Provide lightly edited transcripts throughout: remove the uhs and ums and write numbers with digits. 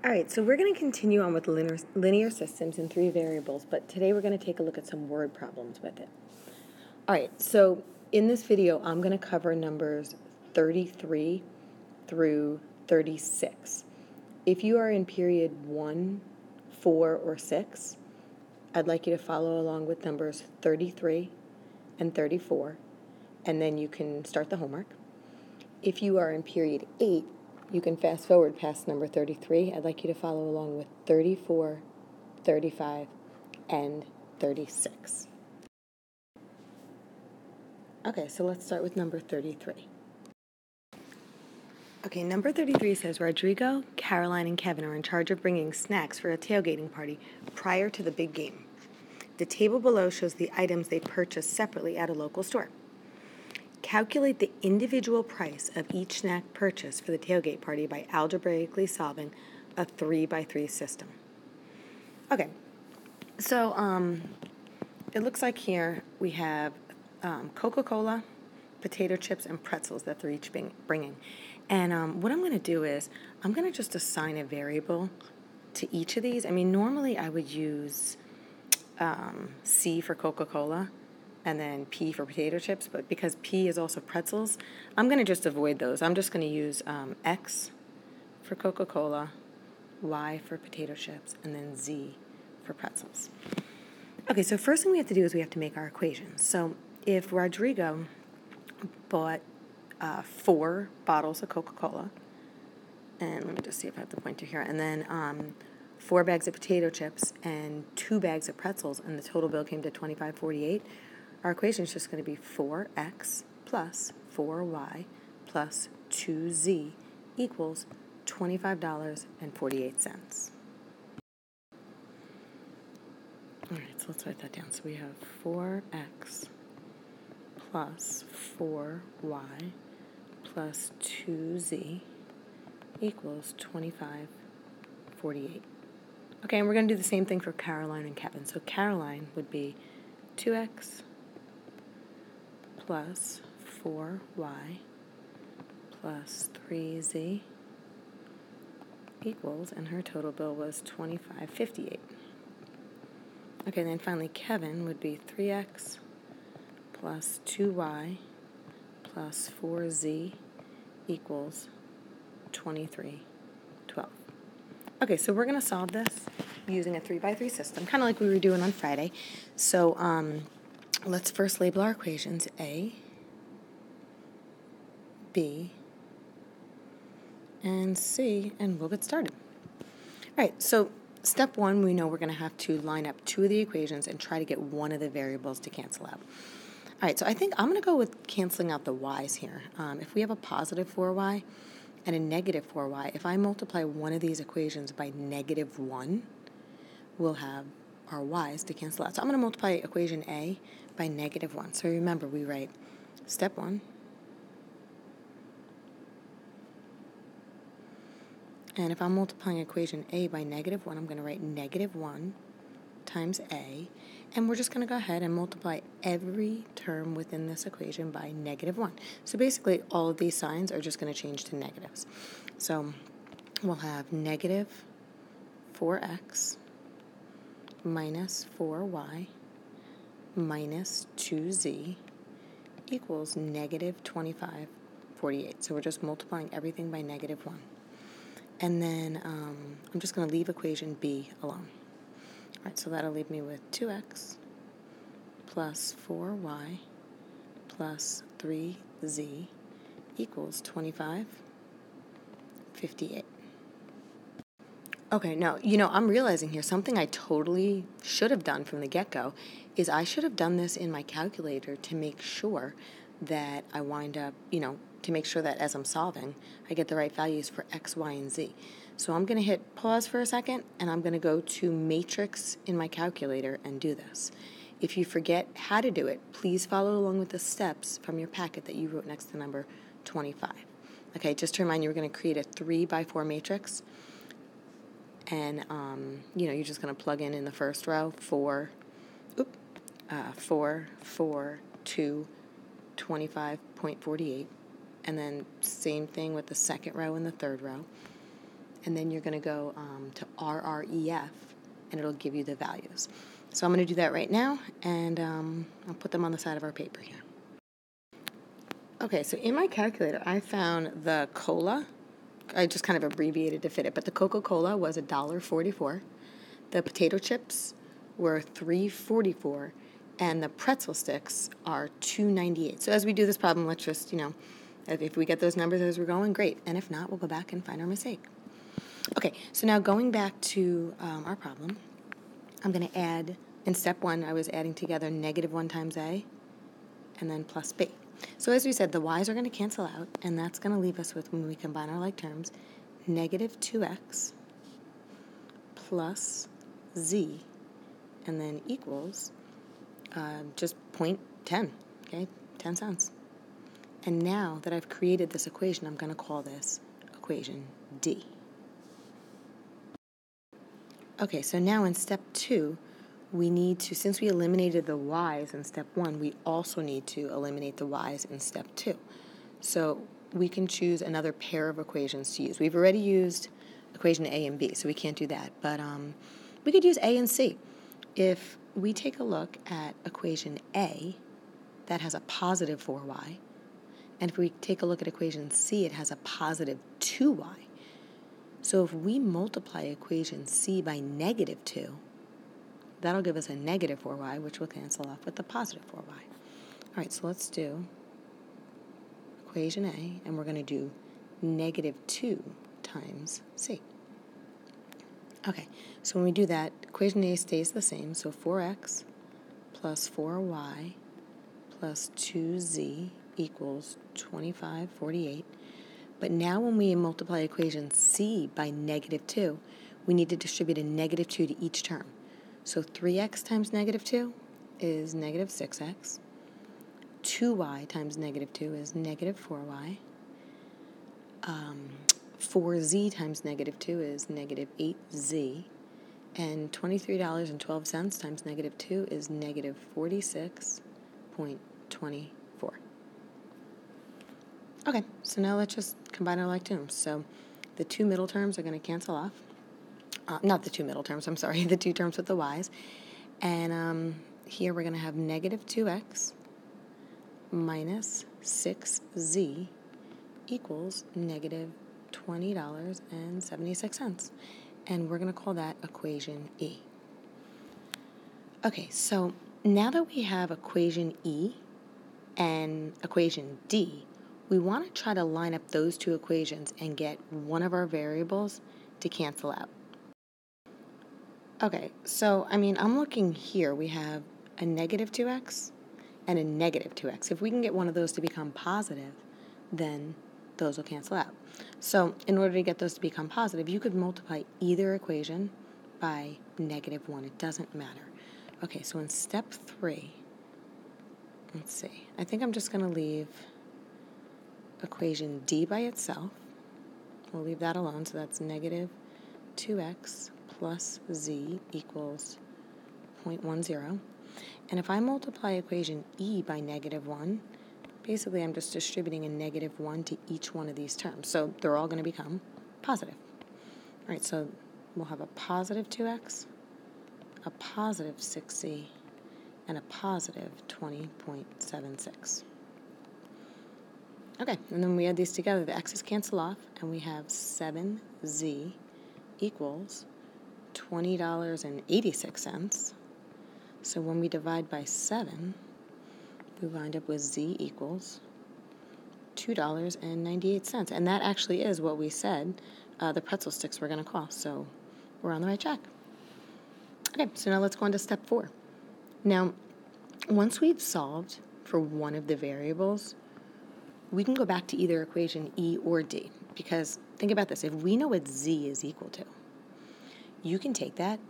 All right, so we're going to continue on with linear systems and three variables, but today we're going to take a look at some word problems with it. All right, so in this video, I'm going to cover numbers 33 through 36. If you are in period 1, 4, or 6, I'd like you to follow along with numbers 33 and 34, and then you can start the homework. If you are in period 8, you can fast forward past number 33. I'd like you to follow along with 34, 35, and 36. Okay, so let's start with number 33. Okay, number 33 says Rodrigo, Caroline, and Kevin are in charge of bringing snacks for a tailgating party prior to the big game. The table below shows the items they purchased separately at a local store. Calculate the individual price of each snack purchased for the tailgate party by algebraically solving a 3x3 system. Okay, so it looks like here we have Coca-Cola, potato chips, and pretzels that they're each bringing. And what I'm going to do is I'm going to just assign a variable to each of these. I mean, normally I would use C for Coca-Cola and then P for potato chips, but because P is also pretzels, I'm going to just avoid those. I'm just going to use X for Coca-Cola, Y for potato chips, and then Z for pretzels. Okay, so first thing we have to do is we have to make our equations. So if Rodrigo bought 4 bottles of Coca-Cola, and let me just see if I have the pointer here, and then 4 bags of potato chips and 2 bags of pretzels, and the total bill came to $25.48, our equation is just going to be 4x plus 4y plus 2z equals $25.48. All right, so let's write that down. So we have 4x plus 4y plus 2z equals $25.48. Okay, and we're going to do the same thing for Caroline and Kevin. So Caroline would be 2x plus 4y plus 3z equals, and her total bill was $25.58. Okay, then finally Kevin would be 3x plus 2y plus 4z equals $23.12. Okay, so we're going to solve this using a 3x3 system, kind of like we were doing on Friday. So let's first label our equations A, B, and C, and we'll get started. All right, so step 1, we know we're going to have to line up 2 of the equations and try to get one of the variables to cancel out. All right, so I think I'm going to go with canceling out the y's here. If we have a positive 4y and a negative 4y, if I multiply one of these equations by negative 1, we'll have our y's to cancel out. So I'm going to multiply equation A by negative 1. So remember, we write step 1, and if I'm multiplying equation A by negative 1, I'm going to write negative 1 times A, and we're just going to go ahead and multiply every term within this equation by negative 1. So basically, all of these signs are just going to change to negatives. So we'll have negative 4x minus 4y minus 2z equals negative 25.48. So we're just multiplying everything by negative 1. And then I'm just going to leave equation B alone. All right, so that'll leave me with 2x plus 4y plus 3z equals 25.58. Okay, now, I'm realizing here something I totally should have done from the get-go is I should have done this in my calculator to make sure that I wind up, to make sure that as I'm solving, I get the right values for x, y, and z. So I'm going to hit pause for a second, and I'm going to go to matrix in my calculator and do this. If you forget how to do it, please follow along with the steps from your packet that you wrote next to number 25. Okay, just to remind you, we're going to create a 3x4 matrix. And, you're just going to plug in the first row 4, 4, 2, 25.48. And then same thing with the second row and the third row. and then you're going to go to RREF, and it'll give you the values. So I'm going to do that right now, and I'll put them on the side of our paper here. Okay, so in my calculator, I found the cola. I just kind of abbreviated to fit it, but the Coca-Cola was $1.44. The potato chips were $3.44, and the pretzel sticks are $2.98. So as we do this problem, let's just, if we get those numbers as we're going, great. And if not, we'll go back and find our mistake. Okay, so now going back to our problem, I'm going to add, in step 1, I was adding together -1 times A and then plus B. So as we said, the y's are going to cancel out, and that's going to leave us with, when we combine our like terms, -2x plus z, and then equals just 0.10, okay, 10 cents. And now that I've created this equation, I'm going to call this equation D. Okay, so now in step 2, we need to, since we eliminated the y's in step 1, we also need to eliminate the y's in step 2. So we can choose another pair of equations to use. We've already used equation A and B, so we can't do that. But we could use A and C. If we take a look at equation A, that has a positive 4y. And if we take a look at equation C, it has a positive 2y. So if we multiply equation C by -2, that'll give us a negative 4y, which will cancel off with the positive 4y. All right, so let's do equation A, and we're going to do -2 times C. Okay, so when we do that, equation A stays the same, so 4x plus 4y plus 2z equals 25/48. But now when we multiply equation C by -2, we need to distribute a -2 to each term. So 3x times -2 is -6x. 2y times -2 is -4y. 4z times -2 is -8z. And $23.12 times -2 is -46.24. Okay, so now let's just combine our like terms. So the two middle terms are going to cancel off. Not the two middle terms, I'm sorry, the two terms with the y's. And here we're going to have -2x minus 6z equals -$20.76. And we're going to call that equation E. Okay, so now that we have equation E and equation D, we want to try to line up those two equations and get one of our variables to cancel out. Okay, so, I'm looking here. We have a -2x and a -2x. If we can get one of those to become positive, then those will cancel out. So in order to get those to become positive, you could multiply either equation by -1. It doesn't matter. Okay, so in step 3, let's see. I think I'm just going to leave equation D by itself. We'll leave that alone, so that's -2x plus z equals 0.10. And if I multiply equation E by -1, basically I'm just distributing a -1 to each one of these terms. So they're all going to become positive. All right, so we'll have a positive 2x, a positive 6z, and a positive 20.76. Okay, and then we add these together. The x's cancel off, and we have 7z equals $20.86. So when we divide by 7, we wind up with z equals $2.98. And that actually is what we said the pretzel sticks were going to cost. So we're on the right track. Okay, so now let's go on to step 4. Now, once we've solved for one of the variables, we can go back to either equation E or D, because think about this. If we know what z is equal to, you can take that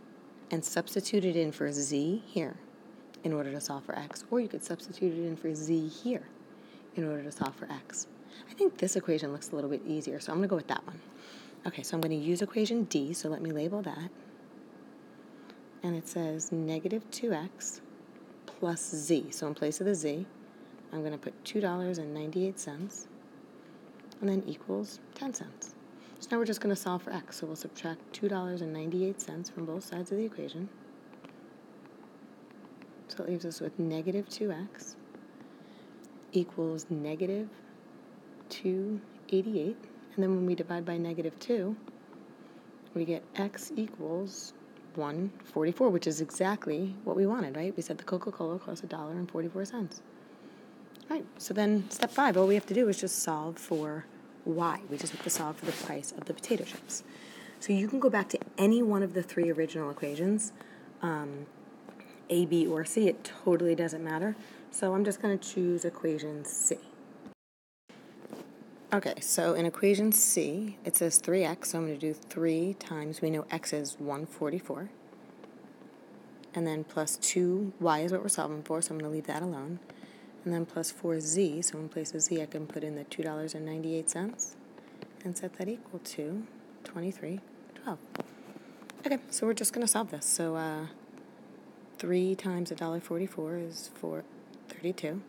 and substitute it in for z here in order to solve for x, or you could substitute it in for z here in order to solve for x. I think this equation looks a little bit easier, so I'm going to go with that one. Okay, so I'm going to use equation D, so let me label that. And it says -2x plus z. So in place of the z, I'm going to put $2.98 and then equals 10 cents. So now we're just going to solve for x. So we'll subtract $2.98 from both sides of the equation. So it leaves us with negative 2x equals negative 288. And then when we divide by negative 2, we get x equals 144, which is exactly what we wanted, right? We said the Coca-Cola costs $1.44. All right, so then step 5, all we have to do is just solve for y. We just have to solve for the price of the potato chips. So you can go back to any one of the 3 original equations, A, B, or C. It totally doesn't matter. So I'm just going to choose equation C. Okay, so in equation C, it says 3x, so I'm going to do 3 times, we know x is 144, and then plus 2y is what we're solving for, so I'm going to leave that alone, and then plus 4z, so in place of z I can put in the $2.98 and set that equal to 23.12. Okay, so we're just going to solve this. So 3 times $1.44 is 432.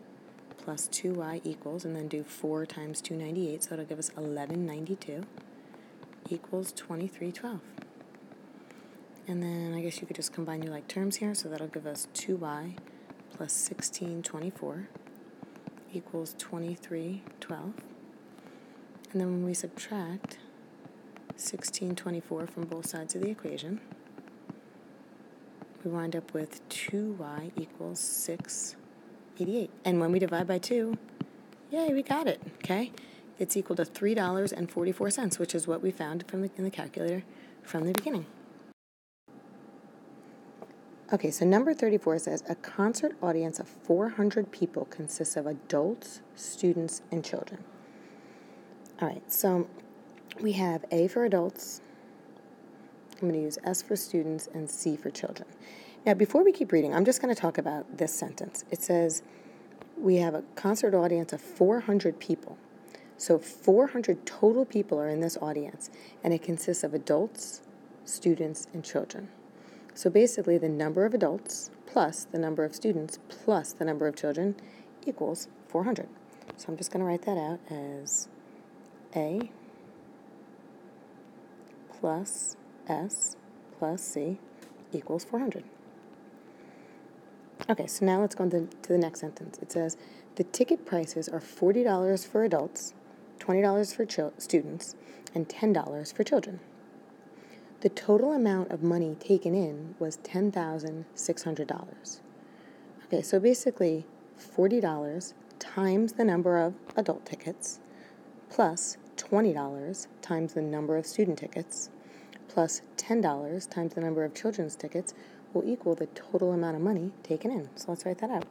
Plus 2y equals, and then do 4 times 298, so it'll give us 1192 equals 2312. And then I guess you could just combine your like terms here, so that'll give us 2y plus 1624 equals 2312. And then when we subtract 1624 from both sides of the equation, we wind up with 2y equals 688. And when we divide by 2, yay, we got it, okay? It's equal to $3.44, which is what we found in the calculator from the beginning. Okay, so number 34 says, a concert audience of 400 people consists of adults, students, and children. All right, so we have A for adults, I'm going to use S for students, and C for children. Now, before we keep reading, I'm just going to talk about this sentence. It says we have a concert audience of 400 people. So 400 total people are in this audience, and it consists of adults, students, and children. So basically, the number of adults plus the number of students plus the number of children equals 400. So I'm just going to write that out as A plus S plus C equals 400. Okay, so now let's go to the next sentence. It says, the ticket prices are $40 for adults, $20 for students, and $10 for children. The total amount of money taken in was $10,600. Okay, so basically $40 times the number of adult tickets plus $20 times the number of student tickets plus $10 times the number of children's tickets will equal the total amount of money taken in. So let's write that out.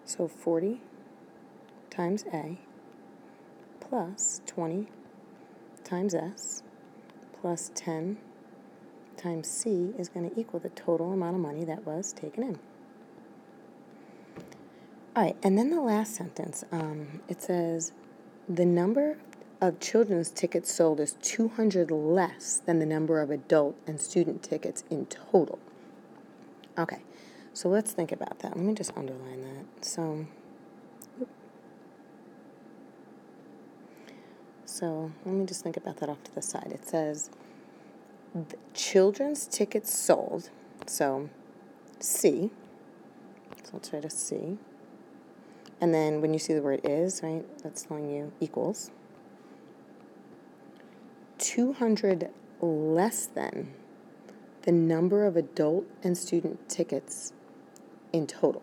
So 40 times A plus 20 times S plus 10 times C is going to equal the total amount of money that was taken in. All right, and then the last sentence, it says the number of children's tickets sold is 200 less than the number of adult and student tickets in total. Okay, so let's think about that. Let me just underline that. So let me just think about that off to the side. It says the children's tickets sold, so C, so let's write a C. And then when you see the word is, right, that's telling you equals 200 less than the number of adult and student tickets in total.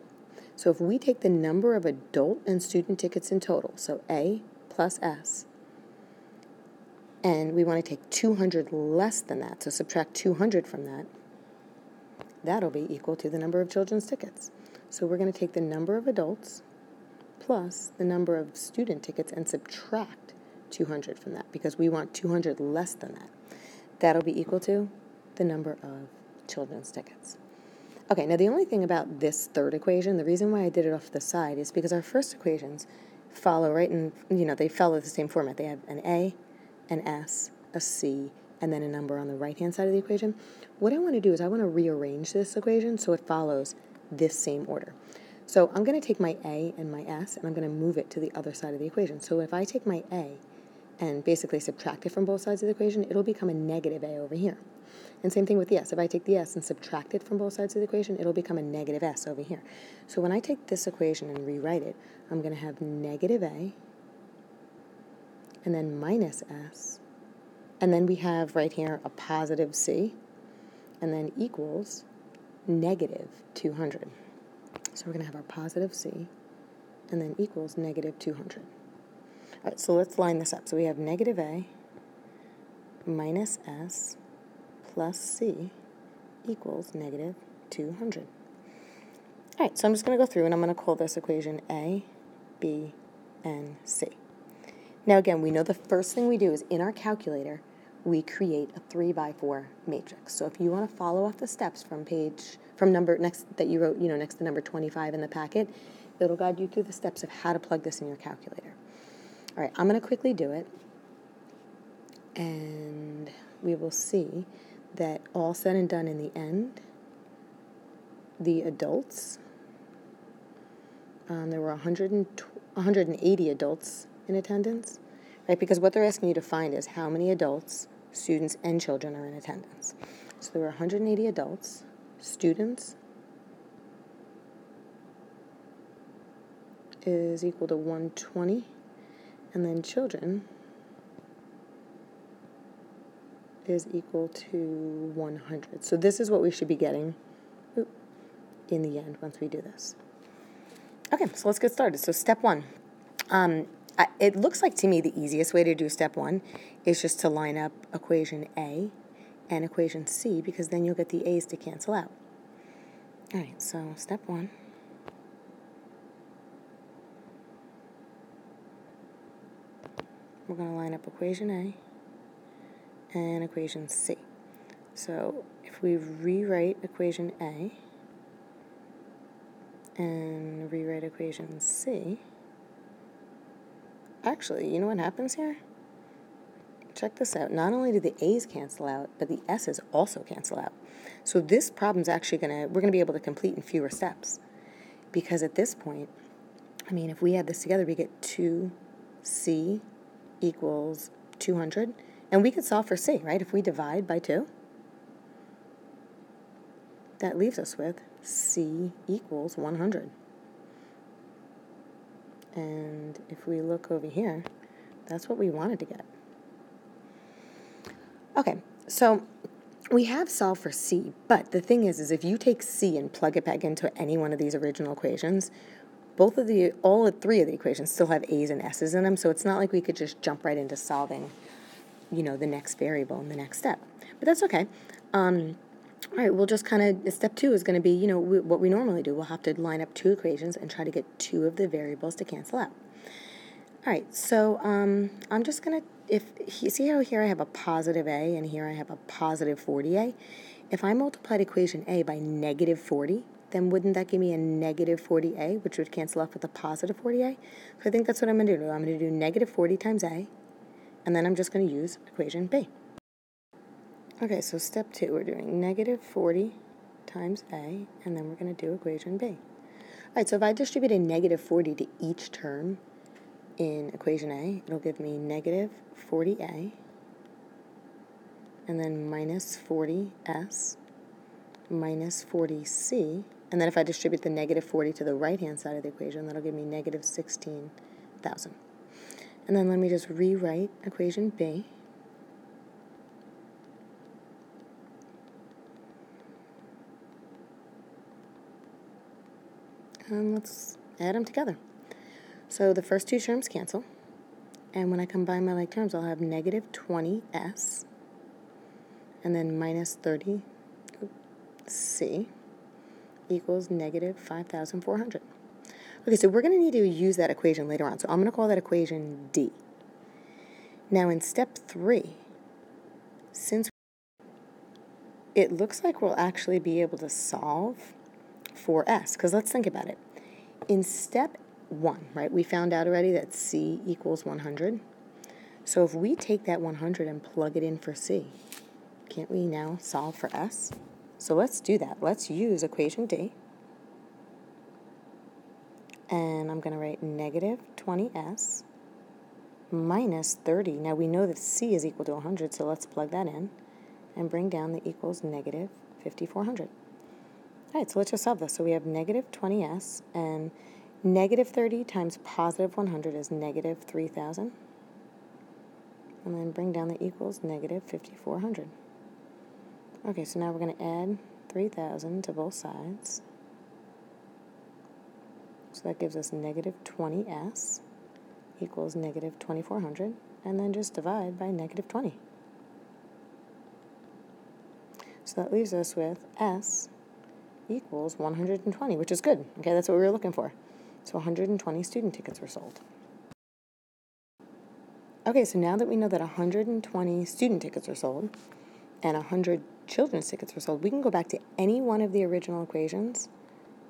So if we take the number of adult and student tickets in total, so A plus S, and we want to take 200 less than that, so subtract 200 from that, that'll be equal to the number of children's tickets. So we're going to take the number of adults plus the number of student tickets and subtract 200 from that because we want 200 less than that. That'll be equal to the number of children's tickets. Okay, now the only thing about this third equation, the reason why I did it off the side is because our first equations follow right in, they follow the same format. They have an A, an S, a C, and then a number on the right-hand side of the equation. What I want to do is I want to rearrange this equation so it follows this same order. So I'm going to take my A and my S, and I'm going to move it to the other side of the equation. So if I take my A and basically subtract it from both sides of the equation, it'll become a negative a over here. And same thing with the s. If I take the s and subtract it from both sides of the equation, it'll become a negative s over here. So when I take this equation and rewrite it, I'm going to have negative a, and then minus s, and then we have right here a positive c, and then equals negative 200. So we're going to have our positive c, and then equals negative 200. All right, so let's line this up. So we have negative a minus s plus c equals negative 200. All right, so I'm just going to go through and I'm going to call this equation A, B, and C. Now again, we know the first thing we do is in our calculator, we create a 3x4 matrix. So if you want to follow off the steps from number next that you wrote, next to number 25 in the packet, it'll guide you through the steps of how to plug this in your calculator. All right, I'm going to quickly do it, and we will see that all said and done in the end, the adults, there were 180 adults in attendance, right? Because what they're asking you to find is how many adults, students, and children are in attendance. So there were 180 adults, students is equal to 120, and then children is equal to 100. So this is what we should be getting in the end once we do this. Okay, so let's get started. So step one. It looks like to me the easiest way to do step one is just to line up equation A and equation C, because then you'll get the A's to cancel out. All right, so step one. We're going to line up equation A and equation C. So if we rewrite equation A and rewrite equation C, actually, you know what happens here? Check this out. Not only do the A's cancel out, but the S's also cancel out. So this problem's actually we're going to be able to complete in fewer steps. Because at this point, if we add this together, we get 2C equals 200. And we could solve for C, right? If we divide by 2, that leaves us with C equals 100. And if we look over here, that's what we wanted to get. Okay, so we have solved for C, but the thing is if you take C and plug it back into any one of these original equations, all three of the equations still have A's and S's in them, so it's not like we could just jump right into solving, the next variable in the next step. But that's okay. All right, we'll just step two is going to be, what we normally do. We'll have to line up two equations and try to get two of the variables to cancel out. All right, so I'm just going to, see how here I have a positive A and here I have a positive 40A? If I multiplied equation A by negative 40, then wouldn't that give me a negative 40A, which would cancel off with a positive 40A? So I think that's what I'm going to do. I'm going to do negative 40 times A, and then I'm just going to use equation B. Okay, so step two, we're doing negative 40 times A, and then we're going to do equation B. All right, so if I distribute a negative 40 to each term in equation A, it'll give me negative 40A, and then minus 40S, minus 40C, and then if I distribute the negative 40 to the right-hand side of the equation, that'll give me negative 16,000. And then let me just rewrite equation B. And let's add them together. So the first two terms cancel, and when I combine my like terms, I'll have negative 20S, and then minus 30C equals negative 5,400. Okay, so we're going to need to use that equation later on, so I'm going to call that equation D. Now in step 3, since it looks like we'll actually be able to solve for S, because let's think about it. In step 1, right, we found out already that C equals 100. So if we take that 100 and plug it in for C, can't we now solve for S? So let's do that. Let's use equation D. And I'm going to write negative 20S minus 30. Now we know that C is equal to 100, so let's plug that in and bring down the equals negative 5,400. All right, so let's just solve this. So we have negative 20s, and negative 30 times positive 100 is negative 3,000. And then bring down the equals negative 5,400. Okay, so now we're going to add 3,000 to both sides. So that gives us negative 20s equals negative 2,400, and then just divide by negative 20. So that leaves us with S equals 120, which is good. Okay, that's what we were looking for. So 120 student tickets were sold. Okay, so now that we know that 120 student tickets are sold and 100 children's tickets were sold, we can go back to any one of the original equations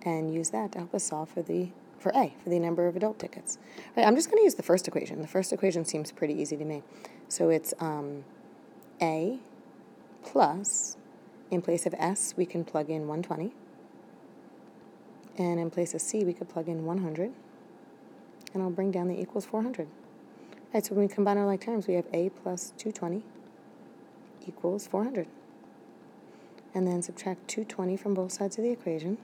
and use that to help us solve for A, for the number of adult tickets. All right, I'm just going to use the first equation. The first equation seems pretty easy to me. So it's A plus, in place of S, we can plug in 120. And in place of C, we could plug in 100. And I'll bring down the equals 400. All right, so when we combine our like terms, we have A plus 220 equals 400. And then subtract 220 from both sides of the equation.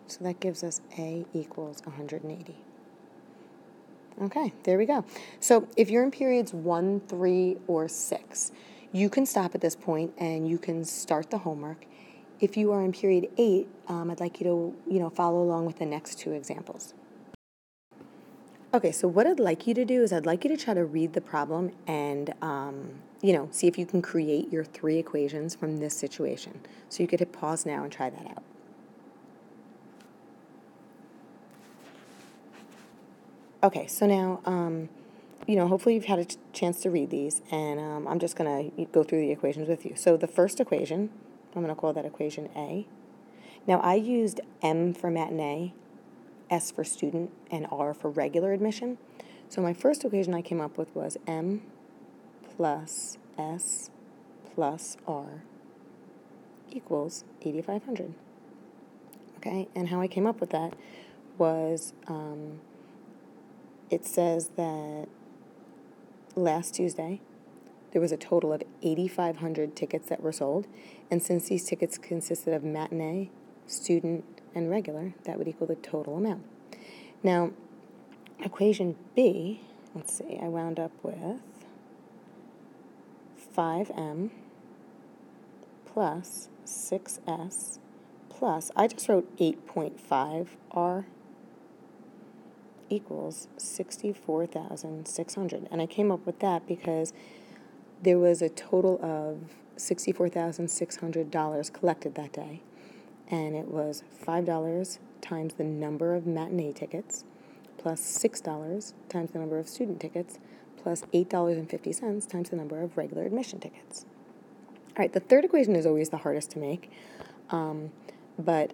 So that gives us A equals 180. Okay, there we go. So if you're in periods 1, 3, or 6, you can stop at this point and you can start the homework. If you are in period 8, I'd like you to, follow along with the next two examples. Okay, so what I'd like you to do is I'd like you to try to read the problem and, see if you can create your 3 equations from this situation. So you could hit pause now and try that out. Okay, so now, hopefully you've had a chance to read these, and I'm just going to go through the equations with you. So the first equation, I'm going to call that equation A. Now, I used M for matinee, S for student, and R for regular admission. So my first equation I came up with was M plus S plus R equals 8,500. Okay, and how I came up with that was it says that last Tuesday there was a total of 8,500 tickets that were sold, and since these tickets consisted of matinee, student, and regular, that would equal the total amount. Now, equation B, let's see, I wound up with 5M plus 6S plus, I just wrote 8.5R equals 64,600. And I came up with that because there was a total of $64,600 collected that day. And it was $5 times the number of matinee tickets, plus $6 times the number of student tickets, plus $8.50 times the number of regular admission tickets. All right, the third equation is always the hardest to make. But,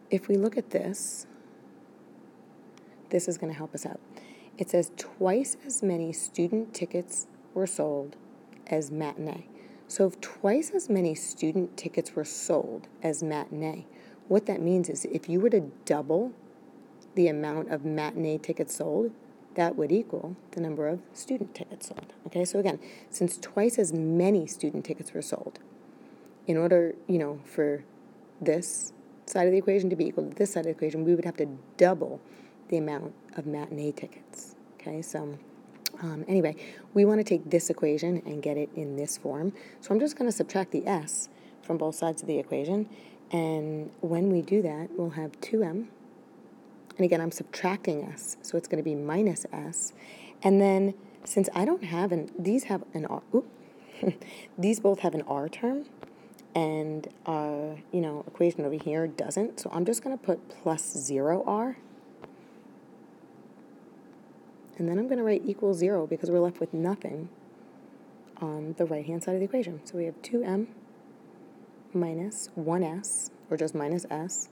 if we look at this, this is going to help us out. It says twice as many student tickets were sold as matinee. So if twice as many student tickets were sold as matinee, what that means is if you were to double the amount of matinee tickets sold, that would equal the number of student tickets sold. Okay, so again, since twice as many student tickets were sold, in order, for this side of the equation to be equal to this side of the equation, we would have to double the amount of matinee tickets. Okay, so anyway, we want to take this equation and get it in this form. So I'm just going to subtract the S from both sides of the equation. And when we do that, we'll have 2M. And again, I'm subtracting S, so it's going to be minus S. And then, since I don't have these have an R, these both have an R term, and our, equation over here doesn't. So I'm just going to put plus 0R. And then I'm going to write equals 0 because we're left with nothing on the right-hand side of the equation. So we have 2M minus 1S, or just minus S,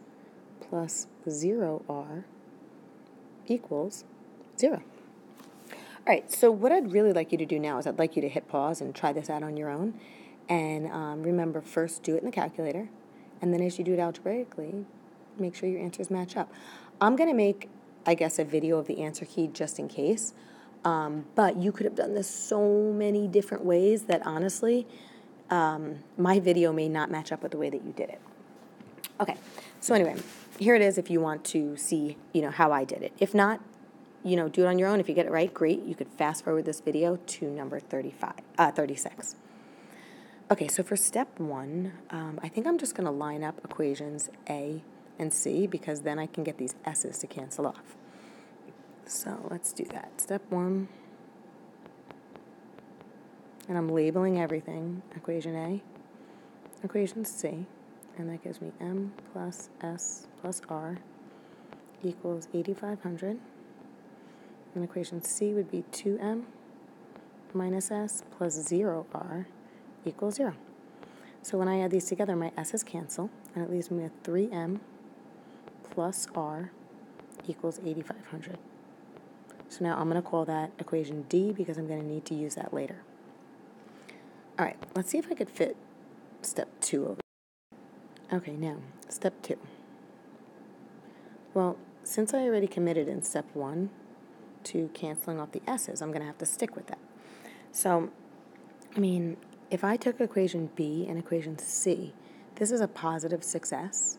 plus 0R equals 0. All right, so what I'd really like you to do now is I'd like you to hit pause and try this out on your own. And remember, first do it in the calculator. And then as you do it algebraically, make sure your answers match up. I'm going to make, a video of the answer key just in case. But you could have done this so many different ways that honestly, my video may not match up with the way that you did it. Okay, so anyway, here it is if you want to see, how I did it. If not, do it on your own. If you get it right, great. You could fast forward this video to number 36. Okay, so for step 1, I think I'm just going to line up equations A and C because then I can get these S's to cancel off. So let's do that. Step 1, and I'm labeling everything. Equation A, equation C, and that gives me M plus S plus R equals 8,500. And equation C would be 2M minus S plus 0R equals 0. So when I add these together, my S's cancel, and it leaves me with 3M plus R equals 8,500. So now I'm going to call that equation D because I'm going to need to use that later. All right, let's see if I could fit step 2 over. Okay, now, step 2. Well, since I already committed in step 1 to canceling off the S's, I'm going to have to stick with that. So, if I took equation B and equation C, this is a positive 6S.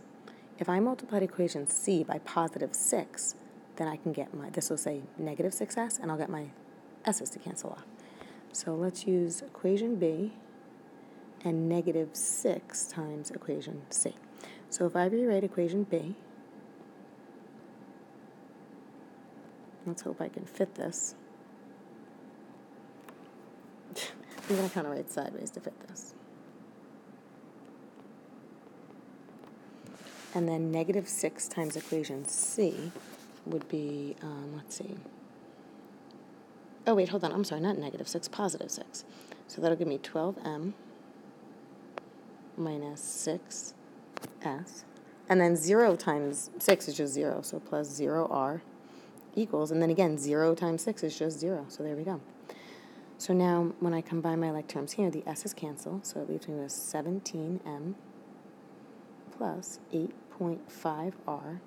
If I multiplied equation C by positive 6, then I can get this will say negative 6S, and I'll get my S's to cancel off. So let's use equation B and negative 6 times equation C. So if I rewrite equation B, let's hope I can fit this. I'm going to kind of write sideways to fit this. And then negative 6 times equation C would be, let's see. Oh, wait, hold on. I'm sorry, not negative 6, positive 6. So that'll give me 12M minus 6S. And then 0 times 6 is just 0, so plus 0R equals, and then again, 0 times 6 is just 0. So there we go. So now, when I combine my like terms here, the S's cancel, so it leaves me with 17M plus 8.5R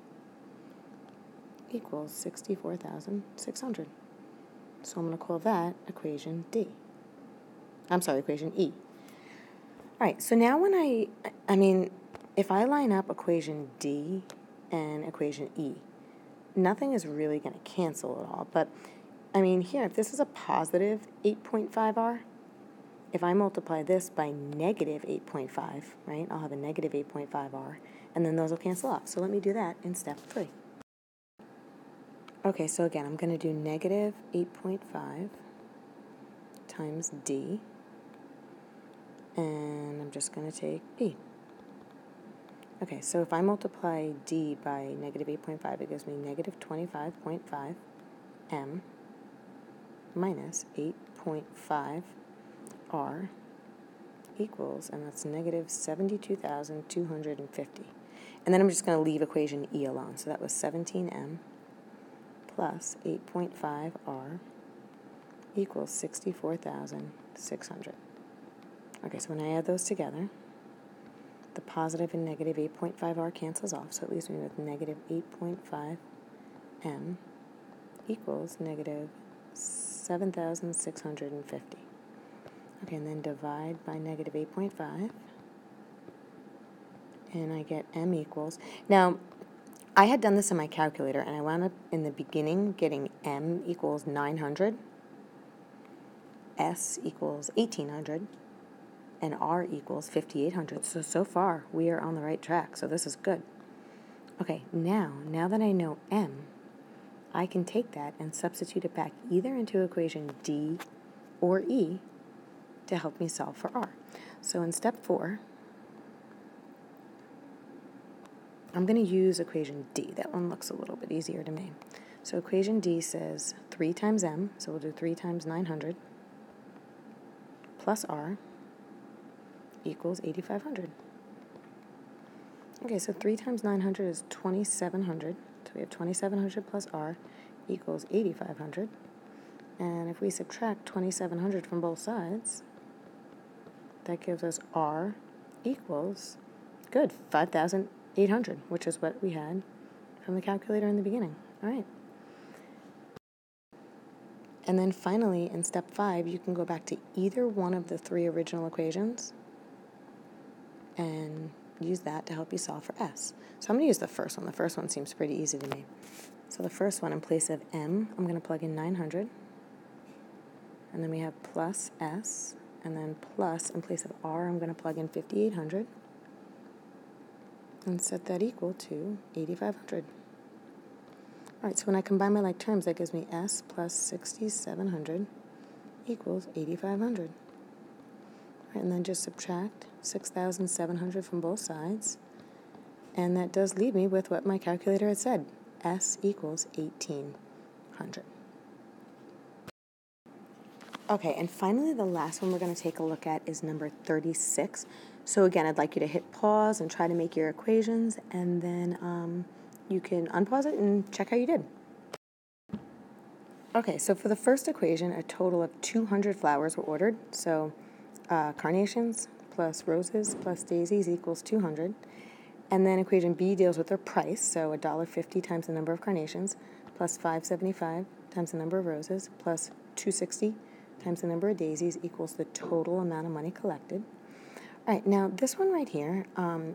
equals 64,600. So I'm going to call that equation D. I'm sorry, equation E. All right, so now when if I line up equation D and equation E, nothing is really going to cancel at all. But, here, if this is a positive 8.5R, if I multiply this by negative 8.5, right, I'll have a negative 8.5R, and then those will cancel off. So let me do that in step 3. Okay, so again, I'm going to do negative 8.5 times D, and I'm just going to take B. Okay, so if I multiply D by negative 8.5, it gives me negative 25.5 M minus 8.5 R equals, and that's negative 72,250. And then I'm just going to leave equation E alone. So that was 17M plus 8.5 R equals 64,600. Okay, so when I add those together, the positive and negative 8.5 R cancels off, so it leaves me with negative 8.5 M equals negative 7,650. Okay, and then divide by negative 8.5, and I get M equals. Now, I had done this in my calculator, and I wound up in the beginning getting M equals 900, S equals 1,800, and R equals 5,800. So far, we are on the right track, so this is good. Okay, now that I know M, I can take that and substitute it back either into equation D or E to help me solve for R. So in step 4, I'm going to use equation D. That one looks a little bit easier to me. So equation D says 3 times M, so we'll do 3 times 900, plus R equals 8,500. Okay, so 3 times 900 is 2,700. So we have 2,700 plus R equals 8,500. And if we subtract 2,700 from both sides, that gives us R equals, good, 5,800, which is what we had from the calculator in the beginning. All right. And then finally, in step 5, you can go back to either one of the 3 original equations and use that to help you solve for s. So I'm going to use the first one. The first one seems pretty easy to me. So the first one, in place of m, I'm going to plug in 900. And then we have plus s. And then plus, in place of r, I'm going to plug in 5800. And set that equal to 8500. All right, so when I combine my like terms, that gives me s plus 6700 equals 8500. Right, and then just subtract 6,700 from both sides. And that does leave me with what my calculator had said. S equals 1800. Okay, and finally the last one we're going to take a look at is number 36. So again, I'd like you to hit pause and try to make your equations, and then you can unpause it and check how you did. Okay, so for the first equation, a total of 200 flowers were ordered. So carnations plus roses plus daisies equals 200. And then equation B deals with their price, so $1.50 times the number of carnations plus $5.75 times the number of roses plus $2.60 times the number of daisies equals the total amount of money collected. All right, now this one right here,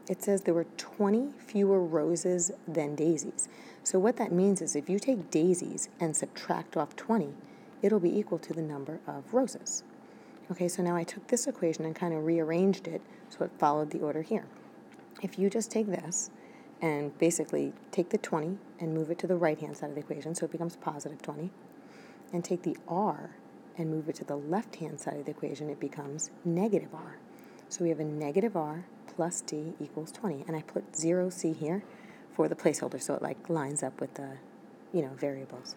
it says there were 20 fewer roses than daisies. So what that means is if you take daisies and subtract off 20, it'll be equal to the number of roses. Okay, so now I took this equation and kind of rearranged it so it followed the order here. If you just take this and basically take the 20 and move it to the right-hand side of the equation, so it becomes positive 20, and take the r and move it to the left-hand side of the equation, it becomes negative r. So we have a negative r plus d equals 20. And I put 0c here for the placeholder, so it like lines up with the, variables.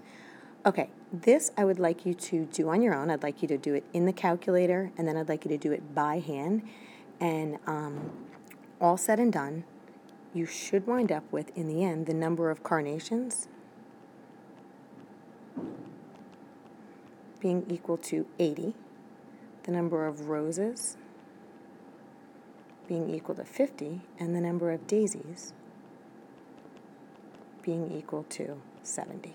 Okay, this I would like you to do on your own. I'd like you to do it in the calculator, and then I'd like you to do it by hand. And all said and done, you should wind up with, in the end, the number of carnations being equal to 80, the number of roses being equal to 50, and the number of daisies being equal to 70.